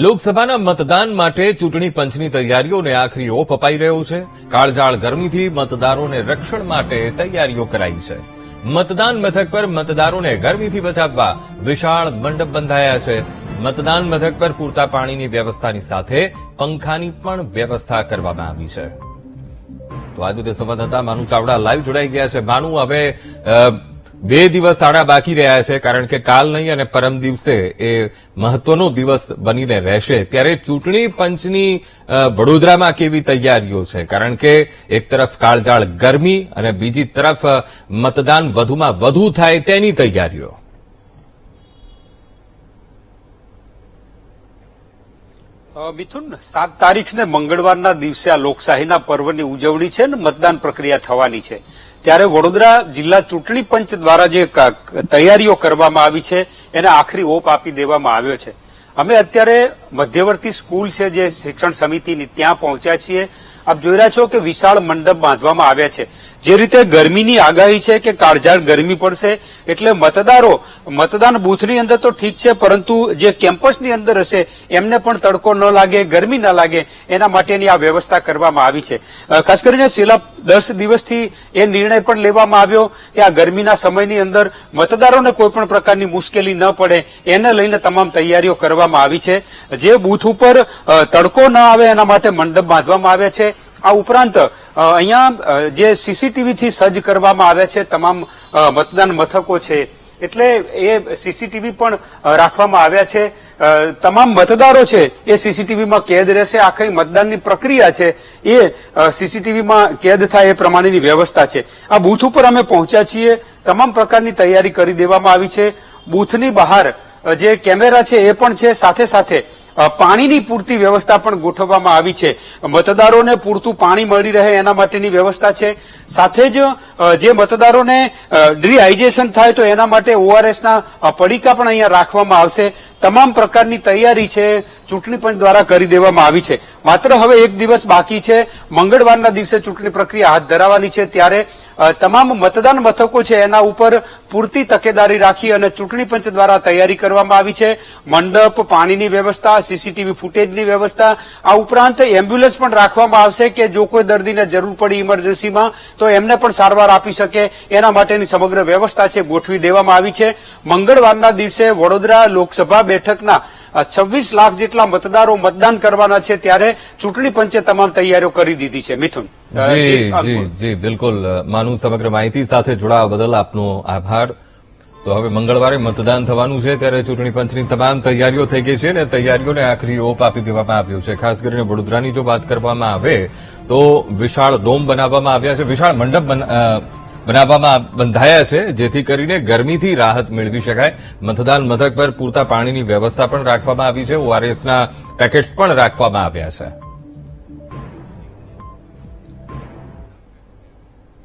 લોકસભાના મતદાન માટે ચૂંટણી પંચની તૈયારીઓને આખરી ઓપ અપાઈ રહ્યો છે। કાળઝાળ ગરમીથી મતદારોને રક્ષણ માટે તૈયારીઓ કરાઈ છે। મતદાન મથક પર મતદારોને ગરમીથી બચાવવા વિશાળ મંડપ બંધાયા છે। મતદાન મથક પર પૂરતા પાણીની વ્યવસ્થાની સાથે પંખાની પણ વ્યવસ્થા કરવામાં આવી છે। તો આ રીતે સંવાદદાતા માનુ ચાવડા લાઈવ જોડાઈ ગયા છે। માનુ, હવે 2 દિવસ આડા બાકી રહ્યા છે, કારણ કે કાલ નહીં અને પરમ દિવસે એ મહત્વનો દિવસ બનીને રહેશે, ત્યારે ચૂંટણી પંચની વડોદરામાં કેવી તૈયારીઓ છે? કારણ કે એક તરફ કાળઝાળ ગરમી અને બીજી તરફ મતદાન વધુમાં વધુ થાય તેની તૈયારીઓ। મિથુન, 7 તારીખને મંગળવારના દિવસે આ લોકશાહીના પર્વની ઉજવણી છે ને મતદાન પ્રક્રિયા થવાની છે, ત્યારે વડોદરા જિલ્લા ચૂંટણી પંચ દ્વારા જે તૈયારીઓ કરવામાં આવી છે એને આખરી ઓપ આપી દેવામાં આવ્યો છે। અમે અત્યારે મધ્યવર્તી સ્કૂલ છે જે શિક્ષણ સમિતિની, ત્યાં પહોંચ્યા છીએ। આપ જોઈ રહ્યા છો કે વિશાળ મંડપ બાંધવામાં આવ્યા છે। જે રીતે ગરમીની આગાહી છે કે કાળઝાળ ગરમી પડશે, એટલે મતદારો મતદાન બૂથની અંદર તો ઠીક છે, પરંતુ જે કેમ્પસની અંદર હશે એમને પણ તડકો ન લાગે, ગરમી ન લાગે, એના માટેની આ વ્યવસ્થા કરવામાં આવી છે। ખાસ કરીને છેલ્લા 10 દિવસથી એ નિર્ણય પણ લેવામાં આવ્યો કે આ ગરમીના સમયની અંદર મતદારોને કોઈ પણ પ્રકારની મુશ્કેલી ન પડે, એને લઈને તમામ તૈયારીઓ કરવામાં આવી છે। જે બૂથ ઉપર તડકો ન આવે એના માટે મંડપ બાંધવામાં આવ્યા છે। આ ઉપરાંત અહીંયા જે સીસીટીવીથી સજ્જ કરવામાં આવ્યા છે તમામ મતદાન મથકો છે, એટલે એ સીસીટીવી પણ રાખવામાં આવ્યા છે। તમામ મતદારો છે એ સીસીટીવીમાં કેદ રહેશે। આખી મતદાનની પ્રક્રિયા છે એ સીસીટીવીમાં કેદ થાય એ પ્રમાણેની વ્યવસ્થા છે। આ બૂથ ઉપર અમે પહોંચ્યા છીએ, તમામ પ્રકારની તૈયારી કરી દેવામાં આવી છે। બૂથની બહાર જે કેમેરા છે એ પણ છે, સાથે સાથે પાણીની પૂરતી વ્યવસ્થા પણ ગોઠવવામાં આવી છે। મતદારોને પૂરતું પાણી મળી રહે એના માટેની વ્યવસ્થા છે। સાથે જ જે મતદારોને ડિહાઇડ્રેશન થાય તો એના માટે ઓઆરએસના પડીકા પણ અહીંયા રાખવામાં આવશે। તમામ પ્રકારની તૈયારી છે ચૂંટણી પંચ દ્વારા કરી દેવામાં આવી છે। માત્ર હવે 1 દિવસ બાકી છે, મંગળવારના દિવસે ચૂંટણી પ્રક્રિયા હાથ ધરાવવાની છે, ત્યારે તમામ મતદાન મથકો છે એના ઉપર પૂરતી તકેદારી રાખી અને ચૂંટણી પંચ દ્વારા તૈયારી કરવામાં આવી છે। મંડપ, પાણીની વ્યવસ્થા, સીસીટીવી ફૂટેજની વ્યવસ્થા, આ ઉપરાંત એમ્બ્યુલન્સ પણ રાખવામાં આવશે કે જો કોઈ દર્દીને જરૂર પડી ઇમરજન્સીમાં તો એમને પણ સારવાર આપી શકે, એના માટેની સમગ્ર વ્યવસ્થા છે ગોઠવી દેવામાં આવી છે। મંગળવારના દિવસે વડોદરા લોકસભા બેઠકના 26 લાખ જેટલા મતદારો મતદાન કરવાના છે, ત્યારે ચૂંટણી પંચે તમામ તૈયારીઓ કરી દીધી છે। મિથુન, જી બિલકુલ માનુ, સમગ્ર માહિતી સાથે જોડાવા બદલ આપનો આભાર। તો હવે મંગળવારે મતદાન થવાનું છે, ત્યારે ચૂંટણી પંચની તમામ તૈયારીઓ થઈ ગઈ છે અને તૈયારીઓને આખરી ઓપ આપી દેવામાં આવ્યો છે। ખાસ કરીને વડોદરાની જો વાત કરવામાં આવે તો વિશાળ ડોમ બનાવવામાં આવ્યા છે, વિશાળ મંડપ બનાવવામાં બંધાયા છે, જેથી કરીને ગરમીથી રાહત મેળવી શકાય। મતદાન મથક પર પૂરતા પાણીની વ્યવસ્થા પણ રાખવામાં આવી છે, ઓઆરએસના પેકેટ્સ પણ રાખવામાં આવ્યા છે।